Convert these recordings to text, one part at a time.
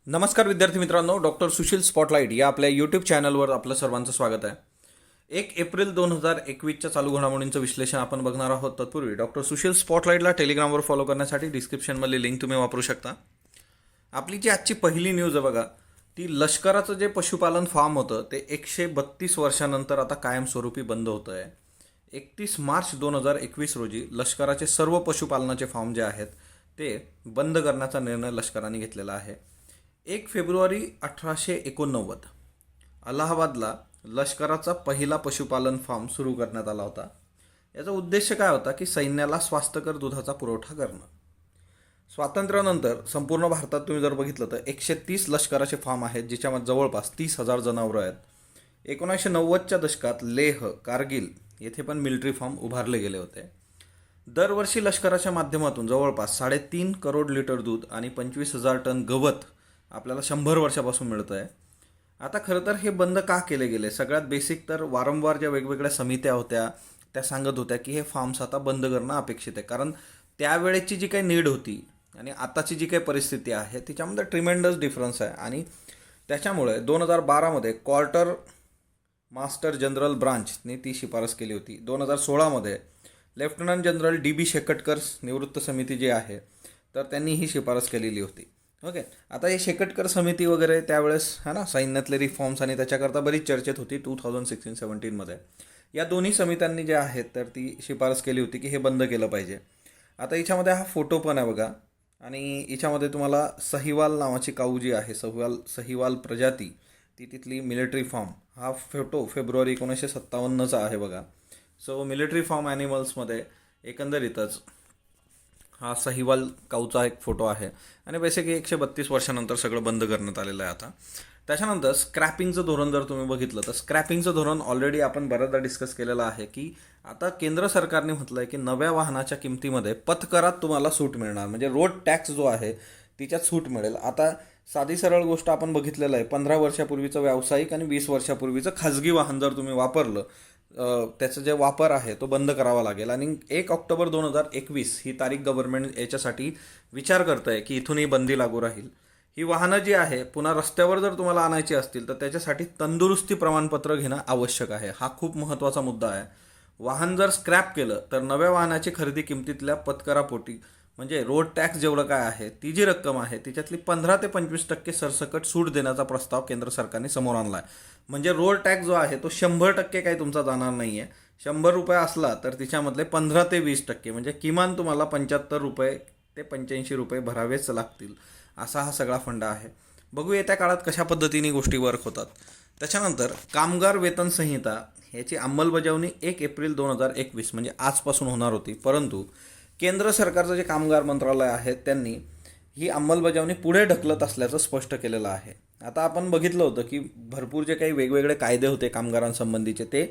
नमस्कार विद्यार्थी मित्रांनो, डॉक्टर सुशील स्पॉटलाईट या आपल्या यूट्यूब चॅनलवर आपलं सर्वांचं स्वागत आहे. 1 एप्रिल 2021च्या चालू घडामोडींचं विश्लेषण आपण बघणार आहोत. तत्पूर्वी डॉक्टर सुशील स्पॉटलाईटला टेलिग्रामवर फॉलो करण्यासाठी डिस्क्रिप्शनमधली लिंक तुम्ही वापरू शकता. आपली जी आजची पहिली न्यूज आहे बघा, ती लष्कराचं जे पशुपालन फार्म होतं ते 132 वर्षानंतर आता कायमस्वरूपी बंद होतं आहे. 31 मार्च 2021 रोजी लष्कराचे सर्व पशुपालनाचे फार्म जे आहेत ते बंद करण्याचा निर्णय लष्कराने घेतलेला आहे. 1 फेब्रुवारी 1889 अलाहाबादला लष्कराचा पहिला पशुपालन फार्म सुरू करण्यात आला होता. याचा उद्देश काय होता की सैन्याला स्वास्थ्यकर दुधाचा पुरवठा करणं. स्वातंत्र्यानंतर संपूर्ण भारतात तुम्ही जर बघितलं तर 130 लष्कराचे फार्म आहेत, जिच्यामध्ये जवळपास 30,000 जनावरं आहेत. 1990च्या दशकात लेह, कारगिल येथे पण मिलिटरी फार्म उभारले गेले होते. दरवर्षी लष्कराच्या माध्यमातून जवळपास 3.5 करोड लिटर दूध आणि 25,000 टन गवत आपल्याला 100 वर्षापासून मिळतं आहे. आता खरं तर हे बंद का केले गेले? सगळ्यात बेसिक तर वारंवार ज्या वेगवेगळ्या समित्या होत्या त्या सांगत होत्या की हे फार्म्स आता बंद करणं अपेक्षित आहे, कारण त्यावेळेची जी काही नीड होती आणि आताची जी काही परिस्थिती आहे तिच्यामध्ये ट्रिमेंडस डिफरन्स आहे. आणि त्याच्यामुळे 2012मध्ये क्वार्टर मास्टर जनरल ब्रांचने ती शिफारस केली होती. 2016मध्ये लेफ्टनंट जनरल DB शेकटकर निवृत्त समिती जी आहे तर त्यांनी ही शिफारस केलेली होती. ओके, आता हे शेकटकर समिती वगैरे त्यावेळेस है ना, सैन्यातले रिफॉर्म्स आणि त्याच्याकरता बरीच चर्चेत होती 2016-17मध्ये. या दोन्ही समित्यांनी जे आहेत तर ती शिफारस केली होती की हे बंद केलं पाहिजे. आता याच्यामध्ये हा फोटो पण आहे बघा, आणि याच्यामध्ये तुम्हाला सहिवाल नावाची काऊ जी आहे, सहिवाल प्रजाती, ती तिथली मिलिटरी फार्म, हा फोटो फेब्रुवारी 1957चा आहे बघा. सो मिलिटरी फार्म ॲनिमल्समध्ये एकंदरीतच हा सहिवाल काऊचा एक फोटो आहे. आणि बेसिकली 132 वर्षानंतर सगळं बंद करण्यात आलेलं आहे आता. त्याच्यानंतर स्क्रॅपिंगचं धोरण जर तुम्ही बघितलं तर स्क्रॅपिंगचं धोरण ऑलरेडी आपण बऱ्याचदा डिस्कस केलेलं आहे की आता केंद्र सरकारने म्हटलं आहे की नव्या वाहनाच्या किमतीमध्ये पथकरात तुम्हाला सूट मिळणार, म्हणजे रोड टॅक्स जो आहे तिच्यात सूट मिळेल. आता साधी सरळ गोष्ट आपण बघितलेलं आहे, 15 वर्षापूर्वीचं व्यावसायिक आणि 20 वर्षापूर्वीचं खाजगी वाहन जर तुम्ही वापरलं, त्याचा जे वापर आहे तो बंद करावा लागेल. आणि 1 ऑक्टोबर 2021 ही तारीख गव्हर्नमेंट याच्यासाठी विचार करत आहे की इथून ही बंदी लागू राहील. ही वाहनं जी आहे पुन्हा रस्त्यावर जर तुम्हाला आणायची असतील तर त्याच्यासाठी तंदुरुस्ती प्रमाणपत्र घेणं आवश्यक आहे. हा खूप महत्त्वाचा मुद्दा आहे. वाहन जर स्क्रॅप केलं तर नव्या वाहनाची खरेदी किमतीतल्या पथकरापोटी, म्हणजे रोड टॅक्स जेवढं काय आहे ती जी रक्कम आहे तिच्यातली 15 ते 25% सरसकट सूट देण्याचा प्रस्ताव केंद्र सरकारने समोर आणला आहे. म्हणजे रोड टॅक्स जो आहे तो 100% काही तुमचा जाणार नाही आहे. 100 रुपये असला तर तिच्यामधले 15 ते 20% म्हणजे किमान तुम्हाला 75 रुपये ते 85 रुपये भरावेच लागतील. असा हा सगळा फंडा आहे. बघू येत्या काळात कशा पद्धतीने गोष्टी वर्क होतात. त्याच्यानंतर कामगार वेतन संहिता याची अंमलबजावणी 1 एप्रिल 2021 म्हणजे आजपासून होणार होती, परंतु केंद्र सरकारचं जे कामगार मंत्रालय आहे त्यांनी ही अंमलबजावणी पुढे ढकलत असल्याचं स्पष्ट केलेलं आहे. आता आपण बघितलं होतं की भरपूर जे काही वेगवेगळे कायदे होते कामगारांसंबंधीचे ते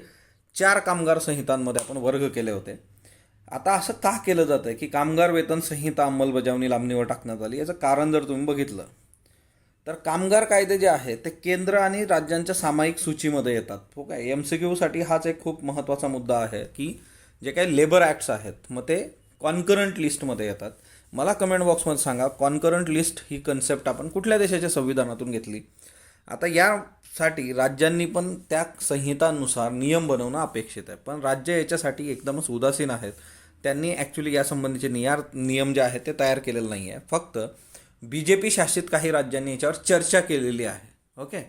4 कामगार संहितांमध्ये आपण वर्ग केले होते. आता असं का केलं जातं आहे की कामगार वेतन संहिता अंमलबजावणी लांबणीवर टाकण्यात आली? याचं कारण जर तुम्ही बघितलं तर कामगार कायदे जे आहेत ते केंद्र आणि राज्यांच्या सामायिक सूचीमध्ये येतात. हो काय, MCQसाठी हाच एक खूप महत्त्वाचा मुद्दा आहे की जे काही लेबर ॲक्ट्स आहेत मग ते कॉन्करंट लिस्टमध्ये येतात. मला कमेंट बॉक्समध्ये सांगा, कॉन्करंट लिस्ट ही कन्सेप्ट आपण कुठल्या देशाच्या संविधानातून घेतली? आता यासाठी राज्यांनी पण त्या संहितांनुसार नियम बनवणं अपेक्षित आहे, पण राज्य याच्यासाठी एकदमच उदासीन आहेत. त्यांनी ॲक्च्युली यासंबंधीचे नियम जे आहेत ते तयार केलेले नाही आहे. फक्त BJP शासित काही राज्यांनी याच्यावर चर्चा केलेली आहे. ओके,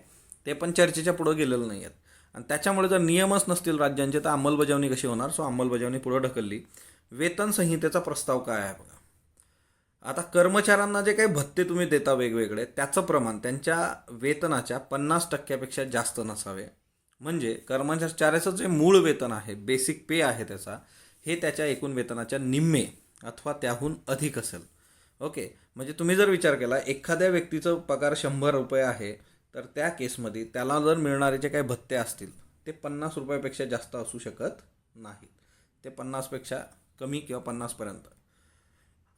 ते पण चर्चेच्या पुढं गेलेलं नाही आहेत. आणि त्याच्यामुळे जर नियमच नसतील राज्यांचे तर अंमलबजावणी कशी होणार? सो अंमलबजावणी पुढं ढकलली. वेतन संहितेचा प्रस्ताव काय आहे बघा. आता कर्मचाऱ्यांना जे काही भत्ते तुम्ही देता वेगवेगळे, त्याचं प्रमाण त्यांच्या वेतनाच्या 50%पेक्षा जास्त नसावे. म्हणजे कर्मचाऱ्याचं जे मूळ वेतन आहे, बेसिक पे आहे त्याचा, हे त्याच्या एकूण वेतनाच्या निम्मे अथवा त्याहून अधिक असेल. ओके, म्हणजे तुम्ही जर विचार केला एखाद्या व्यक्तीचं पगार 100 रुपये आहे तर त्या केसमध्ये त्याला जर मिळणारे जे काही भत्ते असतील ते 50 रुपयापेक्षा जास्त असू शकत नाहीत. ते 50पेक्षा कमी किंवा 50पर्यंत.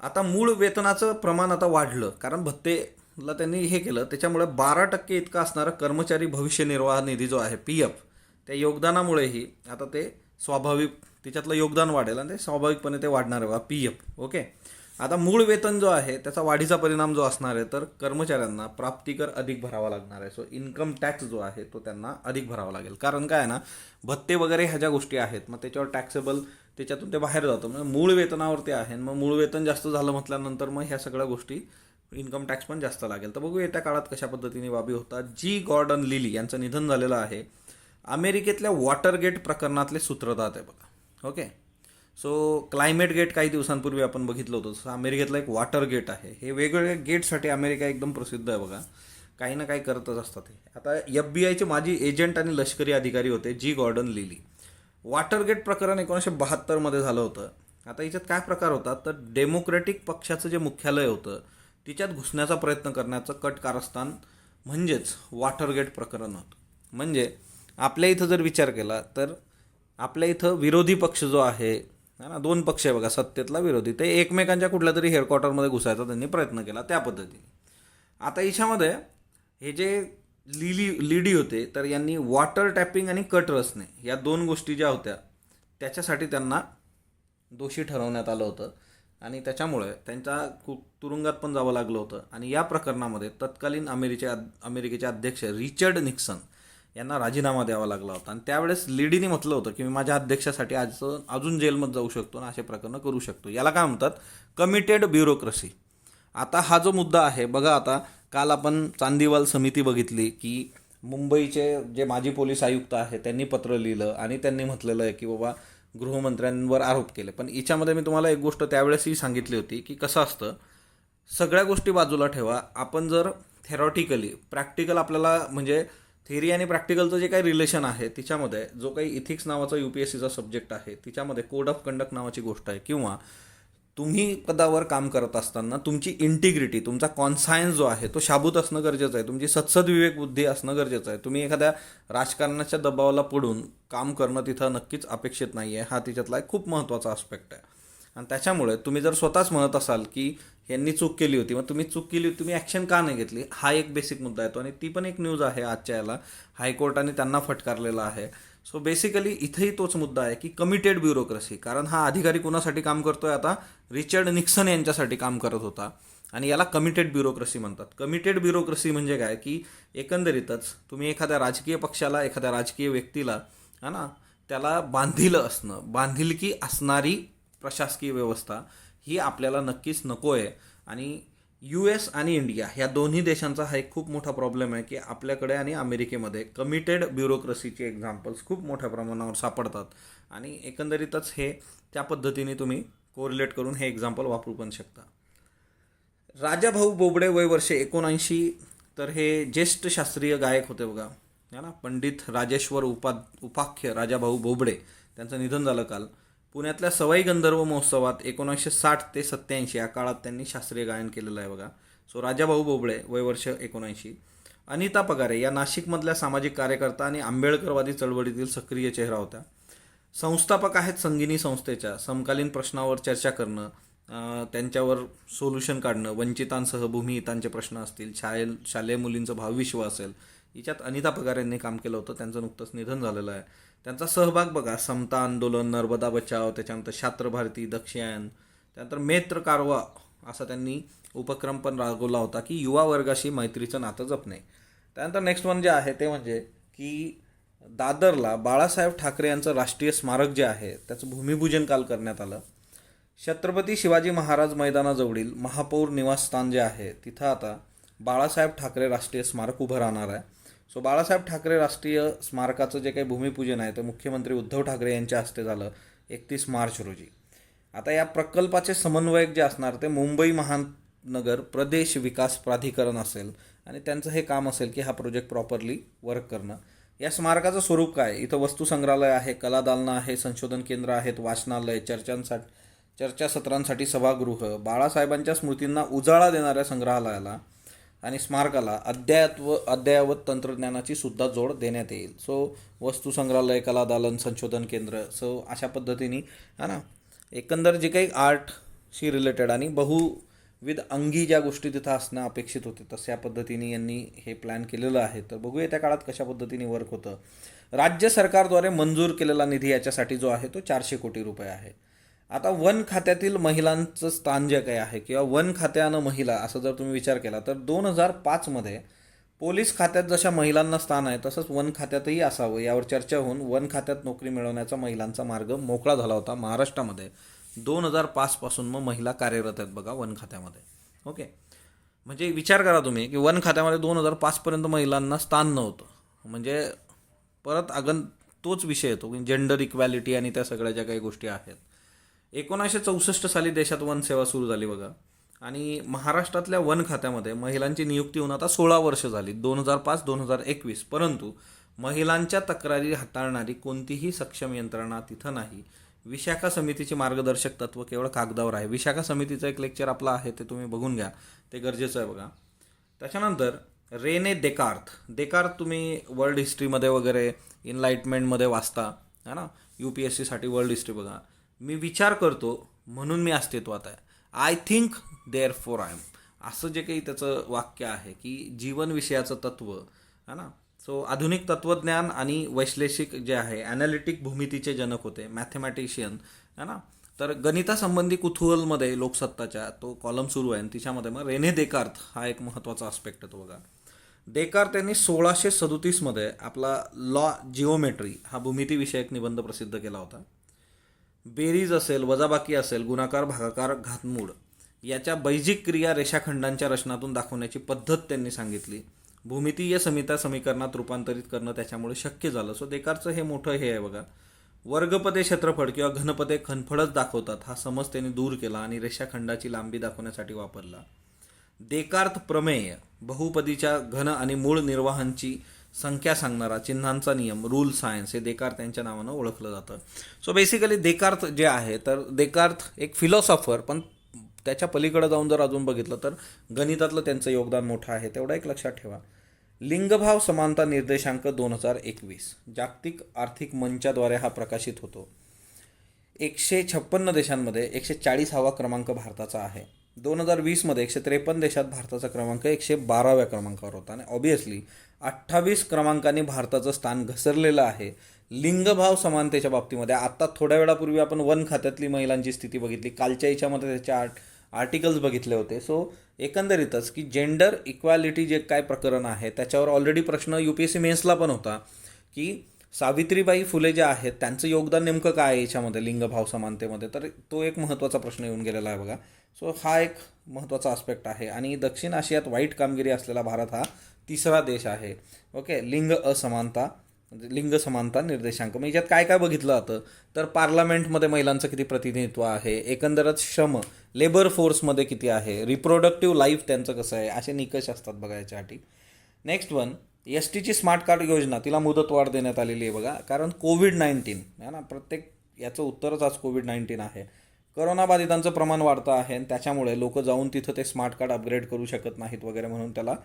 आता मूळ वेतनाचं प्रमाण आता वाढलं कारण भत्तेला त्यांनी हे केलं, त्याच्यामुळे 12% इतका असणारा कर्मचारी भविष्य निर्वाह निधी जो आहे PF, त्या योगदानामुळेही आता ते स्वाभाविक त्याच्यातलं योगदान वाढेल आणि ते स्वाभाविकपणे ते वाढणार आहे PF. ओके, आता मूळ वेतन जो आहे त्याचा वाढीचा परिणाम जो असणार आहे, तर कर्मचाऱ्यांना प्राप्तिकर अधिक भरावा लागणार आहे. सो इन्कम टॅक्स जो आहे तो त्यांना अधिक भरावा लागेल. कारण काय आहे ना, भत्ते वगैरे ह्या ज्या गोष्टी आहेत मग त्याच्यावर टॅक्सेबल, त्याच्यातून ते बाहेर जातं. म्हणजे मूळ वेतनावरती आहे, मग मूळ वेतन जास्त झालं म्हटल्यानंतर मग ह्या सगळ्या गोष्टी इन्कम टॅक्स पण जास्त लागेल. तर बघू येत्या काळात कशा पद्धतीने बाबी होतात. जी गॉर्डन लिली यांचं निधन झालेलं आहे. अमेरिकेतल्या वॉटरगेट प्रकरणातले सूत्रधार आहे बघा. ओके. सो क्लायमेट गेट काही दिवसांपूर्वी आपण बघितलं होतं. तसं अमेरिकेतला एक वॉटर गेट आहे. हे वेगवेगळ्या गेटसाठी अमेरिका एकदम प्रसिद्ध आहे बघा. काही ना काही करतच असतात हे. आता FBI माजी एजंट आणि लष्करी अधिकारी होते जी गॉर्डन लिली. वॉटरगेट प्रकरण 1972 झालं होतं. आता याच्यात काय प्रकार होता, तर डेमोक्रॅटिक पक्षाचं जे मुख्यालय होतं तिच्यात घुसण्याचा प्रयत्न करण्याचं कट कारस्थान म्हणजेच वॉटरगेट प्रकरण होतं. म्हणजे आपल्या इथं जर विचार केला तर आपल्या इथं विरोधी पक्ष जो आहे ना, दोन पक्ष आहे बघा सत्तेतला विरोधी, ते एकमेकांच्या कुठल्या तरी हेडक्वार्टरमध्ये घुसायचा त्यांनी प्रयत्न केला त्या पद्धतीने. आता याच्यामध्ये हे जे लीडी होते तर यांनी वॉटर टॅपिंग आणि कट रचणे या दोन गोष्टी ज्या होत्या त्याच्यासाठी त्यांना दोषी ठरवण्यात आलं होतं आणि त्याच्यामुळे त्यांच्या तुरुंगात पण जावं लागलं होतं. आणि या प्रकरणामध्ये तत्कालीन अमेरिकेचे अध्यक्ष रिचर्ड निक्सन यांना राजीनामा द्यावा लागला होता. आणि त्यावेळेस लीडीने म्हटलं होतं की मी माझ्या अध्यक्षासाठी अजून जेलमध्ये जाऊ शकतो आणि असे प्रकरणं करू शकतो. याला काय म्हणतात, कमिटेड ब्युरोक्रेसी. आता हा जो मुद्दा आहे बघा, आता काल आपण चांदीवाल समिती बघितली की मुंबईचे जे माजी पोलीस आयुक्त आहेत त्यांनी पत्र लिहिलं आणि त्यांनी म्हटलेलं आहे की बाबा गृहमंत्र्यांवर आरोप केले. पण याच्यामध्ये मी तुम्हाला एक गोष्ट त्यावेळेसही सांगितली होती की कसं असतं, सगळ्या गोष्टी बाजूला ठेवा. आपण जर थेरॉटिकली प्रॅक्टिकल आपल्याला म्हणजे थेरी आणि प्रॅक्टिकलचं जे काही रिलेशन आहे तिच्यामध्ये जो काही इथिक्स नावाचा UPSCचा सब्जेक्ट आहे तिच्यामध्ये कोड ऑफ कंडक्ट नावाची गोष्ट आहे. किंवा तुम्ही पदावर काम करत असताना तुमची इंटिग्रिटी, तुमचा कॉन्सायन्स जो आहे तो शाबूत असणं गरजेचं आहे. तुमची सत्सद विवेक बुद्धी असणं गरजेचं आहे. तुम्ही एखाद्या राजकारणाच्या दबावाला पडून काम करणं तिथं नक्कीच अपेक्षित नाही आहे. हा तिच्यातला एक खूप महत्त्वाचा आस्पेक्ट आहे. आणि त्याच्यामुळे तुम्ही जर स्वतःच म्हणत असाल की यांनी चूक केली होती, मग तुम्ही चूक केली होती, तुम्ही ॲक्शन का नाही घेतली, हा एक बेसिक मुद्दा येतो. आणि ती पण एक न्यूज आहे आजच्या याला, हायकोर्टाने त्यांना फटकारलेला आहे. सो बेसिकली इथेही तोच मुद्दा आहे की कमिटेड ब्युरोक्रेसी. कारण हा अधिकारी कुणासाठी काम करतोय, आता रिचर्ड निक्सन यांच्यासाठी काम करत होता आणि याला कमिटेड ब्युरोक्रेसी म्हणतात. कमिटेड ब्युरोक्रेसी म्हणजे काय की एकंदरीतच तुम्ही एखाद्या राजकीय पक्षाला, एखाद्या राजकीय व्यक्तीला हा ना, त्याला बांधिलं असणं, बांधिलकी असणारी प्रशासकीय व्यवस्था ही आपल्याला नक्कीच नको आहे. आणि US आणि इंडिया ह्या दोन्ही देशांचा हा एक खूप मोठा प्रॉब्लेम आहे की आपल्याकडे आणि अमेरिकेमध्ये कमिटेड ब्युरोक्रेसीचे एक्झाम्पल्स खूप मोठ्या प्रमाणावर सापडतात. आणि एकंदरीतच हे त्या पद्धतीने तुम्ही कोरिलेट करून हे एक्झाम्पल वापरू पण शकता. राजाभाऊ बोबडे वय वर्षे 79. तर हे ज्येष्ठ शास्त्रीय गायक होते बघा, है ना, पंडित राजेश्वर उपाख्य राजाभाऊ बोबडे. त्यांचं निधन झालं काल. पुण्यातल्या सवाई गंधर्व महोत्सवात 1960 ते 87 या काळात त्यांनी शास्त्रीय गायन केलेलं आहे बघा. सो राजाभाऊ बोबडे वय वर्ष 79. अनिता पगारे या नाशिकमधल्या सामाजिक कार्यकर्ता आणि आंबेडकरवादी चळवळीतील सक्रिय चेहरा होत्या. संस्थापक आहेत संगिनी संस्थेच्या. समकालीन प्रश्नावर चर्चा करणं, त्यांच्यावर सोल्युशन काढणं, वंचितांसह भूमिहितांचे प्रश्न असतील, शालेय मुलींचं भावविश्व असेल, याच्यात अनिता पगार यांनी काम केलं होतं. त्यांचं नुकतंच निधन झालेलं आहे. त्यांचा सहभाग बघा, समता आंदोलन, नर्मदा बचाव, त्याच्यानंतर छात्र भारती, दक्षयायन, त्यानंतर मेत्र कारवा असा त्यांनी उपक्रम पण राबवला होता की युवा वर्गाशी मैत्रीचं नातं जपणे. त्यानंतर नेक्स्ट वन जे आहे ते म्हणजे की दादरला बाळासाहेब ठाकरे यांचं राष्ट्रीय स्मारक जे आहे त्याचं भूमिपूजन काल करण्यात आलं. छत्रपती शिवाजी महाराज मैदानाजवळील महापौर निवासस्थान जे आहे तिथं आता बाळासाहेब ठाकरे राष्ट्रीय स्मारक उभं राहणार आहे. सो बाळासाहेब ठाकरे राष्ट्रीय स्मारकाचं जे काही भूमिपूजन आहे ते मुख्यमंत्री उद्धव ठाकरे यांच्या हस्ते झालं 31 मार्च रोजी. आता या प्रकल्पाचे समन्वयक जे असणार ते मुंबई महानगर प्रदेश विकास प्राधिकरण असेल आणि त्यांचं हे काम असेल की हा प्रोजेक्ट प्रॉपरली वर्क करणं. या स्मारकाचं स्वरूप काय, इथं वस्तुसंग्रहालय आहे, कला दालनं आहे, संशोधन केंद्र आहेत, वाचनालय, चर्चासत्रांसाठी सभागृह, बाळासाहेबांच्या स्मृतींना उजाळा देणाऱ्या संग्रहालयाला आणि स्मारकाला अद्ययावत तंत्रज्ञानाची सुद्धा जोड देण्यात येईल. सो वस्तुसंग्रहालय, कला दालन, संशोधन केंद्र, सो अशा पद्धतीने है ना, एकंदर जे काही आर्टशी रिलेटेड आणि बहुविध अंगी ज्या गोष्टी तिथं असणं अपेक्षित होते तशा पद्धतीने यांनी हे प्लॅन केलेलं आहे. तर बघूया त्या काळात कशा पद्धतीने वर्क होतं. राज्य सरकारद्वारे मंजूर केलेला निधी याच्यासाठी जो आहे तो 400 कोटी रुपये आहे. आता वन खात्यातील महिलांचं स्थान जे काही आहे किंवा वन खात्यानं महिला असं जर तुम्ही विचार केला तर 2005मध्ये पोलीस खात्यात जशा महिलांना स्थान आहे तसंच वन खात्यातही असावं यावर चर्चा होऊन वन खात्यात नोकरी मिळवण्याचा महिलांचा मार्ग मोकळा झाला होता महाराष्ट्रामध्ये. 2005 मग महिला कार्यरत आहेत बघा वन खात्यामध्ये. ओके, म्हणजे विचार करा तुम्ही की वन खात्यामध्ये 2005पर्यंत महिलांना स्थान नव्हतं. म्हणजे परत तोच विषय येतो की जेंडर इक्वॅलिटी आणि त्या सगळ्या ज्या काही गोष्टी आहेत. 1964 साली देशात वन सेवा सुरू झाली बघा. आणि महाराष्ट्रातल्या वन खात्यामध्ये महिलांची नियुक्ती होऊन आता 16 वर्ष झाली, 2005-2021. परंतु महिलांच्या तक्रारी हाताळणारी कोणतीही सक्षम यंत्रणा तिथं नाही. विशाखा समितीची मार्गदर्शक तत्व केवळ कागदावर आहे. विशाखा समितीचं एक लेक्चर आपलं आहे, ते तुम्ही बघून घ्या, ते गरजेचं आहे बघा. त्याच्यानंतर रेने देकार्त तुम्ही वर्ल्ड हिस्ट्रीमध्ये वगैरे इनलाइटमेंटमध्ये वाचता है ना, UPSCसाठी वर्ल्ड हिस्ट्री बघा. मी विचार करतो म्हणून मी अस्तित्वात आहे. I think therefore I am, असं जे काही त्याचं वाक्य आहे की जीवन विषयाचं तत्व है ना. सो आधुनिक तत्त्वज्ञान आणि वैश्लेषिक जे आहे ॲनालिटिक भूमितीचे जनक होते, मॅथमॅटिशियन है ना. तर गणितासंबंधी कुतूहलमध्ये लोकसत्ताच्या तो कॉलम सुरू आहे आणि तिच्यामध्ये मग रेने देकार्त हा एक महत्त्वाचा आस्पेक्ट येतो बघा. देकार्त यांनी 1637मध्ये आपला लॉ जिओमेट्री हा भूमितीविषयक निबंध प्रसिद्ध केला होता. बेरीज असेल, वजाबाकी असेल, गुणाकार, भागाकार, घातमूळ याच्या बैजिक क्रिया रेषाखंडांच्या रचनातून दाखवण्याची पद्धत त्यांनी सांगितली. भूमितीय समीकरणात रूपांतरित करणं त्याच्यामुळे शक्य झालं. सो देकार्तचं हे मोठं हे आहे बघा. वर्गपदे क्षेत्रफळ किंवा घनपदे खनफळच दाखवतात हा समज त्यांनी दूर केला आणि रेषाखंडाची लांबी दाखवण्यासाठी वापरला. देकार्त प्रमेय बहुपदीच्या घन आणि मूळ निर्वाहांची संख्या सांगणारा चिन्हांचा नियम, रूल सायन्स, हे देकार्त यांच्या नावानं ओळखलं जातं. सो बेसिकली देकार्त जे आहे तर देकार्त एक फिलॉसॉफर, पण त्याच्या पलीकडे जाऊन जर अजून बघितलं तर गणितातलं त्यांचं योगदान मोठं आहे, तेवढं एक लक्षात ठेवा. लिंगभाव समानता निर्देशांक 2021 जागतिक आर्थिक मंचाद्वारे हा प्रकाशित होतो. 156 देशांमध्ये 140वा क्रमांक भारताचा आहे. 2020मध्ये 153 देशात भारताचा क्रमांक 112व्या क्रमांकावर होता आणि ऑब्वियसली 28 क्रमांकाने भारताचं स्थान घसरलेलं आहे लिंगभाव समानतेच्या बाबतीमध्ये. आत्ता थोड्या वेळापूर्वी आपण वन खात्यातली महिलांची स्थिती बघितली, कालच्या याच्यामध्ये त्याच्या आर्टिकल्स बघितले होते. सो एकंदरीतच की जेंडर इक्वॅलिटी जे काय प्रकरण आहे त्याच्यावर ऑलरेडी प्रश्न UPSC मेन्सला पण होता की सावित्रीबाई फुले जे आहेत त्यांचं योगदान नेमकं काय आहे याच्यामध्ये लिंगभाव समानतेमध्ये, तर तो एक महत्त्वाचा प्रश्न येऊन गेलेला आहे बघा. सो हा एक महत्त्वाचा आस्पेक्ट आहे. आणि दक्षिण आशियात वाईट कामगिरी असलेला भारत हा 3रा देश आहे. ओके, लिंग समानता निर्देशांक मग याच्यात काय काय बघितलं जातं तर पार्लमेंटमध्ये महिलांचं किती प्रतिनिधित्व आहे, एकंदरच श्रम लेबर फोर्समध्ये किती आहे, रिप्रोडक्टिव्ह लाईफ त्यांचं कसं आहे, असे निकष असतात बघा याच्यासाठी. नेक्स्ट वन, STची स्मार्ट कार्ड योजना, तिला मुदतवाढ देण्यात आलेली आहे बघा. कारण कोविड-19 आहे ना, प्रत्येक याचं उत्तरच आज कोविड-19 आहे. करोनाबाधितांचं प्रमाण वाढतं आहे आणि त्याच्यामुळे लोक जाऊन तिथं ते स्मार्ट कार्ड अपग्रेड करू शकत नाहीत वगैरे, म्हणून त्याला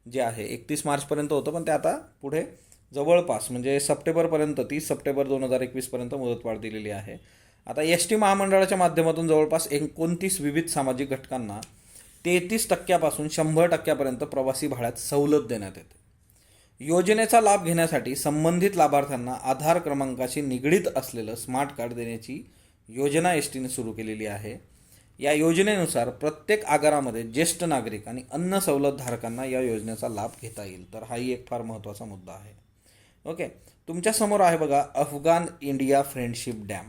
जे आहे 31 मार्चपर्यंत होतं, पण ते आता पुढे जवळपास म्हणजे सप्टेंबरपर्यंत 30 सप्टेंबर 2021पर्यंत मुदतवाढ दिलेली आहे. आता ST महामंडळाच्या माध्यमातून जवळपास 29 विविध सामाजिक घटकांना 33% 100% प्रवासी भाड्यात सवलत देण्यात येते. योजनेचा लाभ घेण्यासाठी संबंधित लाभार्थ्यांना आधार क्रमांकाशी निगडीत असलेलं स्मार्ट कार्ड देण्याची योजना STने सुरू केलेली आहे. या योजनेनुसार प्रत्येक आगारामध्ये ज्येष्ठ नागरिक आणि अन्न सवलत धारकांना या योजनेचा लाभ घेता येईल. तर हाही एक फार महत्त्वाचा मुद्दा आहे. ओके, तुमच्यासमोर आहे बघा अफगाण इंडिया फ्रेंडशिप डॅम.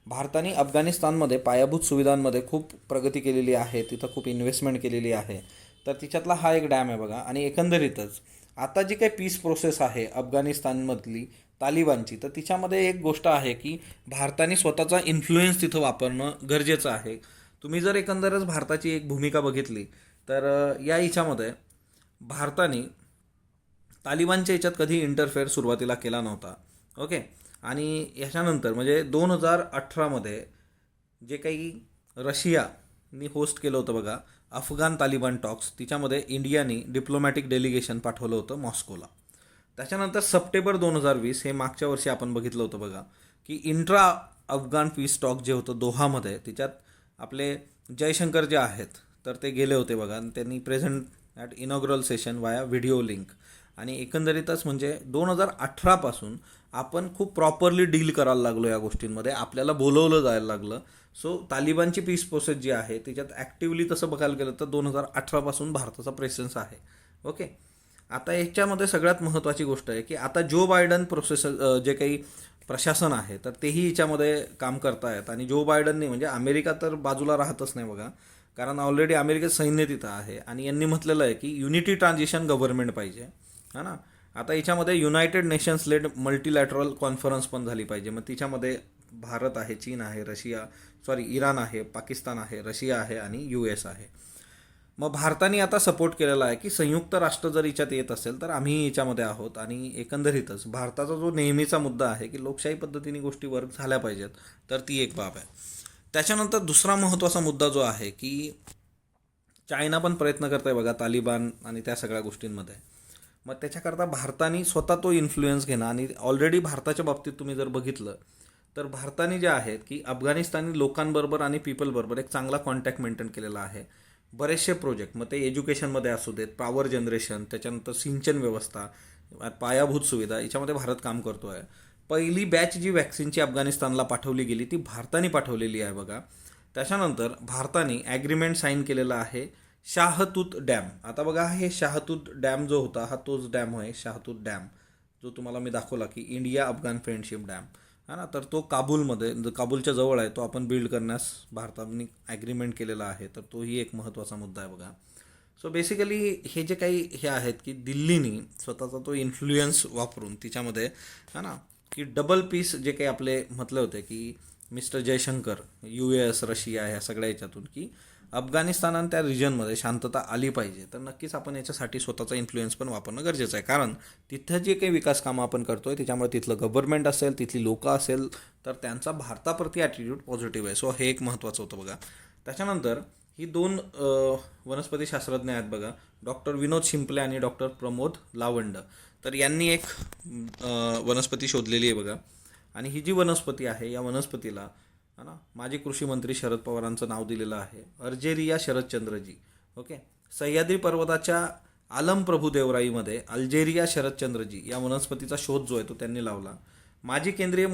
भारताने अफगाणिस्तानमध्ये पायाभूत सुविधांमध्ये खूप प्रगती केलेली आहे, तिथं खूप इन्व्हेस्टमेंट केलेली आहे. तर तिच्यातला हा एक डॅम आहे बघा. आणि एकंदरीतच आता जी काही पीस प्रोसेस आहे अफगाणिस्तानमधली तालिबानची, तर तिच्यामध्ये एक गोष्ट आहे की भारताने स्वतःचा इन्फ्लुएन्स तिथं वापरणं गरजेचं आहे. तुम्ही जर एकंदरच भारताची एक भूमिका बघितली तर या हिच्यामध्ये भारताने तालिबानच्या याच्यात कधी इंटरफेअर सुरुवातीला केला नव्हता. ओके, आणि याच्यानंतर म्हणजे 2018मध्ये जे काही रशियानी होस्ट केलं होतं बघा अफगाण तालिबान टॉक्स, तिच्यामध्ये इंडियाने डिप्लोमॅटिक डेलिगेशन पाठवलं होतं मॉस्कोला. त्याच्यानंतर सप्टेंबर 2020 हे मागच्या वर्षी आपण बघितलं होतं बघा की इंट्रा अफगाण पीस टॉक जे होतं दोहामध्ये, तिच्यात आपले जयशंकर जे आहेत तर ते गेले होते बघा आणि त्यांनी प्रेझेंट ॲट इनॉग्रल सेशन वाया व्हिडिओ लिंक. आणि एकंदरीतच म्हणजे 2018 आपण खूप प्रॉपरली डील करायला लागलो या गोष्टींमध्ये, आपल्याला बोलवलं जायला लागलं. सो तालिबानची पीस प्रोसेस जी आहे त्याच्यात ॲक्टिव्हली तसं बघायला गेलं तर 2018 भारताचा प्रेझेन्स आहे. ओके. आता याच्यामध्ये सगळ्यात महत्त्वाची गोष्ट आहे की आता जो बायडन प्रोसेस जे काही प्रशासन आहे तर तेही याच्यामध्ये काम करतायत. आणि जो बायडननी म्हणजे अमेरिका तर बाजूला राहतच नाही बघा, कारण ऑलरेडी अमेरिकेत सैन्य तिथं आहे आणि यांनी म्हटलेलं आहे की युनिटी ट्रान्झिशन गव्हर्नमेंट पाहिजे, है ना. आता याच्यामध्ये युनायटेड नेशन्स लेड मल्टीलॅटरल कॉन्फरन्स पण झाली पाहिजे. मग तिच्यामध्ये भारत आहे, चीन आहे, इराण आहे, पाकिस्तान आहे, रशिया आहे आणि US आहे. मग भारताने आता सपोर्ट केलेला आहे की संयुक्त राष्ट्र जर याच्यात येत असेल तर आम्ही याच्यामध्ये आहोत. आणि एकंदरीतच भारताचा जो नेहमीचा मुद्दा आहे की लोकशाही पद्धतीने गोष्टी वर्क झाल्या पाहिजेत, तर ती एक बाब आहे. त्याच्यानंतर दुसरा महत्त्वाचा मुद्दा जो आहे की चायना पण प्रयत्न करत आहे बघा तालिबान आणि त्या सगळ्या गोष्टींमध्ये. मग त्याच्याकरता भारताने स्वतः तो इन्फ्लुएन्स घेणं, आणि ऑलरेडी भारताच्या बाबतीत तुम्ही जर बघितलं तर भारताने जे आहेत की अफगाणिस्तानी लोकांबरोबर आणि पीपलबरोबर एक चांगला कॉन्टॅक्ट मेंटेन केलेला आहे. बरेचसे प्रोजेक्ट, मग ते एज्युकेशनमध्ये असू देत, पॉवर जनरेशन, त्याच्यानंतर सिंचन व्यवस्था, पायाभूत सुविधा, याच्यामध्ये भारत काम करतो आहे. पहिली बॅच जी वॅक्सिनची अफगाणिस्तानला पाठवली गेली ती भारताने पाठवलेली आहे बघा. त्याच्यानंतर भारताने ॲग्रीमेंट साईन केलेला आहे शाहतूत डॅम. आता बघा हे शाहतूत डॅम जो होता हा तोच डॅम आहे, शाहतूत डॅम, जो तुम्हाला मी दाखवला की इंडिया अफगाण फ्रेंडशिप डॅम, हा ना. तर तो काबूलच्या जवळ आहे, तो आपण बिल्ड करण्यास भारताने ॲग्रीमेंट केलेला आहे. तर तोही एक महत्त्वाचा मुद्दा आहे बघा. सो बेसिकली हे जे काही हे आहेत की दिल्लीने स्वतःचा तो इन्फ्लुएन्स वापरून तिच्यामध्ये, हा ना, की डबल पीस जे काही आपले म्हटले होते की मिस्टर जयशंकर, US, रशिया ह्या सगळ्या याच्यातून की अफगाणिस्तान आणि त्या रिजनमध्ये शांतता आली पाहिजे, तर नक्कीच आपण याच्यासाठी स्वतःचा इन्फ्लुएन्स पण वापरणं गरजेचं आहे. कारण तिथं जे काही विकास कामं आपण करतोय त्याच्यामुळे तिथलं गव्हर्नमेंट असेल, तिथली लोकं असेल, तर त्यांचा भारताप्रती ॲटिट्यूड पॉझिटिव्ह आहे. सो हे एक महत्त्वाचं होतं बघा. त्याच्यानंतर ही दोन वनस्पती शास्त्रज्ञ आहेत बघा, डॉक्टर विनोद शिंपले आणि डॉक्टर प्रमोद लावंड. तर यांनी एक वनस्पती शोधलेली आहे बघा. आणि ही जी वनस्पती आहे या वनस्पतीला, है ना, माजी कृषी मंत्री शरद पवारांचं नाव दिलेलं आहे, अर्जेरिया शरदचंद्रजी. ओके. सह्याद्री पर्वताच्या आलम प्रभुदेवराईमध्ये अल्जेरिया शरदचंद्रजी या वनस्पतीचा शोध जो आहे तो त्यांनी लावला. माजी केंद्रीय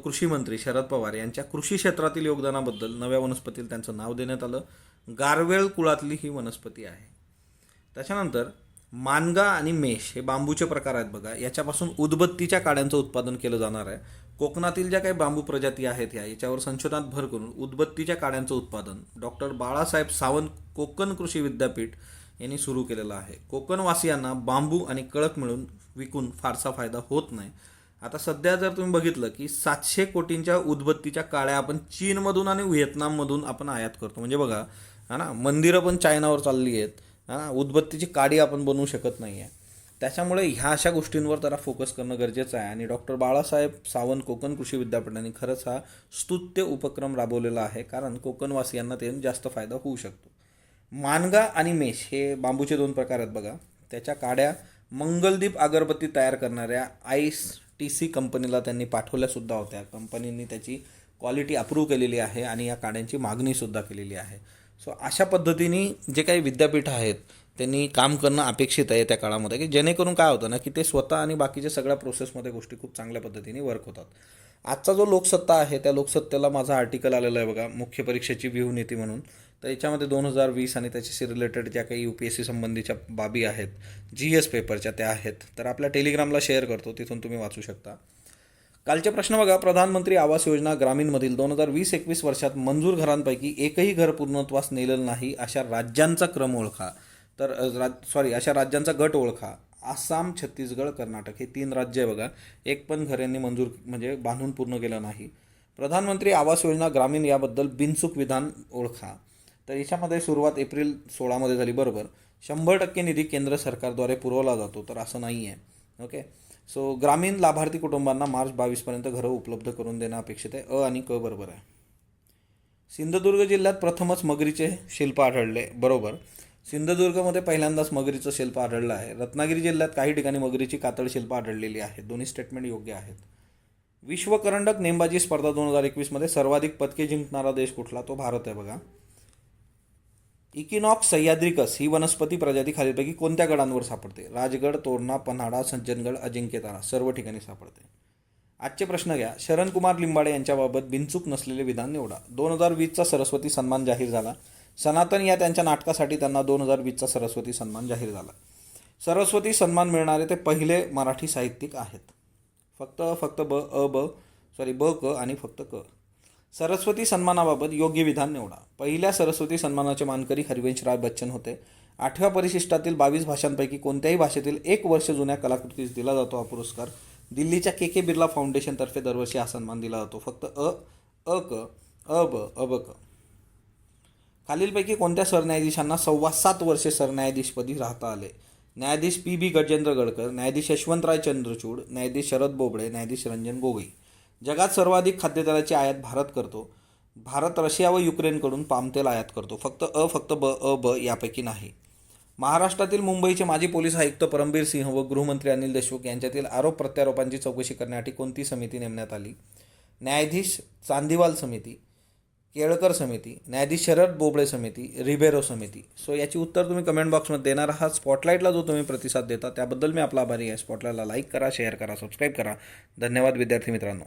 कृषी मंत्री शरद पवार यांच्या कृषी क्षेत्रातील योगदानाबद्दल नव्या वनस्पतीला त्यांचं नाव देण्यात आलं. गारवेल कुळातली ही वनस्पती आहे. त्याच्यानंतर मानगा आणि मेष हे बांबूचे प्रकार आहेत बघा. याच्यापासून उदबत्तीच्या काड्यांचं उत्पादन केलं जाणार आहे. कोकणातील ज्या काही बांबू प्रजाती आहेत याच्यावर संशोधनात भर करून उदबत्तीच्या काड्यांचं उत्पादन डॉक्टर बाळासाहेब सावंत कोकण कृषी विद्यापीठ यांनी सुरू केलेलं आहे. कोकणवासियांना बांबू आणि कळक मिळून विकून फारसा फायदा होत नाही. आता सध्या जर तुम्ही बघितलं की 700 कोटींच्या उदबत्तीच्या काड्या आपण चीनमधून आणि व्हिएतनाममधून आपण आयात करतो. म्हणजे बघा, हा ना, मंदिरं पण चायनावर चालली आहेत, हा, उदबत्तीची काडी आपण बनवू शकत नाही आहे. त्याच्यामुळे ह्या अशा गोष्टींवर जरा फोकस करणं गरजेचं आहे. आणि डॉक्टर बाळासाहेब सावंत कोकण कृषी विद्यापीठाने खरंच हा स्तुत्य उपक्रम राबवलेला आहे, कारण कोकणवासियांना त्यातून जास्त फायदा होऊ शकतो. मानगा आणि मेष हे बांबूचे दोन प्रकार आहेत बघा. त्याच्या काड्या मंगलदीप अगरबत्ती तयार करणाऱ्या ITC कंपनीला त्यांनी पाठवल्यासुद्धा होत्या. कंपनींनी त्याची क्वालिटी अप्रूव्ह केलेली आहे आणि या काड्यांची मागणीसुद्धा केलेली आहे. सो अशा पद्धतीने जे काही विद्यापीठ आहेत त्यांनी काम करणं अपेक्षित आहे त्या काळामध्ये, की जेणेकरून काय होतं ना की ते स्वतः आणि बाकीच्या सगळ्या प्रोसेसमध्ये गोष्टी खूप चांगल्या पद्धतीने वर्क होतात. आजचा जो लोकसत्ता आहे त्या लोकसत्तेला माझा आर्टिकल आलेला आहे बघा, मुख्य परीक्षेची व्यूहनीती म्हणून. तर याच्यामध्ये 2020 आणि त्याच्याशी रिलेटेड ज्या काही UPSC संबंधीच्या बाबी आहेत, GS पेपरच्या, त्या आहेत. तर आपल्या टेलिग्रामला शेअर करतो, तिथून तुम्ही वाचू शकता. कालचे प्रश्न बघा. प्रधानमंत्री आवास योजना ग्रामीणमधील 2020-21 वर्षात मंजूर घरांपैकी एकही घर पूर्णत्वास नेलेलं नाही अशा राज्यांचा क्रम ओळखा. तर अशा राज्यांचा गट ओळखा. आसाम, छत्तीसगड, कर्नाटक हे 3 राज्य आहे बघा. एक पण घर यांनी मंजूर म्हणजे बांधून पूर्ण केलं नाही. प्रधानमंत्री आवास योजना ग्रामीण याबद्दल बिनचूक विधान ओळखा. तर याच्यामध्ये सुरुवात एप्रिल 16 झाली, बरोबर. 100% निधी केंद्र सरकारद्वारे पुरवला जातो, तर असं नाही आहे. ओके. सो ग्रामीण लाभार्थी कुटुंबांना मार्च 22पर्यंत घरं उपलब्ध करून देणं अपेक्षित आहे. आणि क बरोबर आहे. सिंधुदुर्ग जिल्ह्यात प्रथमच मगरीचे शिल्प आढळले, बरोबर. सिंधुदुर्गमध्ये पहिल्यांदाच मगरीचं शिल्प आढळलं आहे. रत्नागिरी जिल्ह्यात काही ठिकाणी मगरीची कातळ शिल्प आढळलेली आहेत. दोन्ही स्टेटमेंट योग्य आहेत. विश्व करंडक नेमबाजी स्पर्धा 2021 सर्वाधिक पदके जिंकणारा देश कुठला? तो भारत आहे बघा. इकिनॉक्स सह्याद्रिकस ही वनस्पती प्रजाती खालीलपैकी कोणत्या गडांवर सापडते? राजगड, तोरणा, पन्हाळा, सज्जनगड, अजिंक्यतारा, सर्व ठिकाणी सापडते. आजचे प्रश्न घ्या. शरणकुमार लिंबाडे यांच्याबाबत बिनचूक नसलेले विधान निवडा. 2020चा सरस्वती सन्मान जाहीर झाला. सनातन या त्यांच्या नाटकासाठी त्यांना 2020चा सरस्वती सन्मान जाहीर झाला. सरस्वती सन्मान मिळणारे ते पहिले मराठी साहित्यिक आहेत. फक्त ब क आणि फक्त क. सरस्वती सन्मानाबाबत योग्य विधान निवडा. पहिल्या सरस्वती सन्मानाचे मानकरी हरिवंशराय बच्चन होते. 8व्या परिशिष्टातील 22 भाषांपैकी कोणत्याही भाषेतील 1 वर्ष जुन्या कलाकृतीस दिला जातो हा पुरस्कार. दिल्लीच्या के बिर्ला फाउंडेशनतर्फे दरवर्षी हा सन्मान दिला जातो. फक्त ब क. खालीलपैकी कोणत्या सरन्यायाधीशांना 7.25 वर्षे सरन्यायाधीशपदी राहता आले? न्यायाधीश पी गजेंद्र गडकर, न्यायाधीश यशवंतराय चंद्रचूड, न्यायाधीश शरद बोबडे, न्यायाधीश रंजन गोगोई. जगात सर्वाधिक खाद्यतेलाची आयात भारत करतो. भारत रशिया व युक्रेनकडून पामतेल आयात करतो. फक्त ब यापैकी नाही. महाराष्ट्रातील मुंबईचे माजी पोलीस आयुक्त परमबीर सिंह व गृहमंत्री अनिल देशमुख यांच्यातील आरोप प्रत्यारोपांची चौकशी करण्यासाठी कोणती समिती नेमण्यात आली? न्यायाधीश चांदीवाल समिती, केळकर समिती, न्यायाधीश शरद बोबडे समिती, रिबेरो समिती. सो याची उत्तर तुम्ही कमेंट बॉक्समध्ये देणार आहात. स्पॉटलाईटला जो तुम्ही प्रतिसाद देता त्याबद्दल मी आपला आभारी आहे. स्पॉटलाईटला लाईक करा, शेअर करा, सबस्क्राईब करा. धन्यवाद विद्यार्थी मित्रांनो.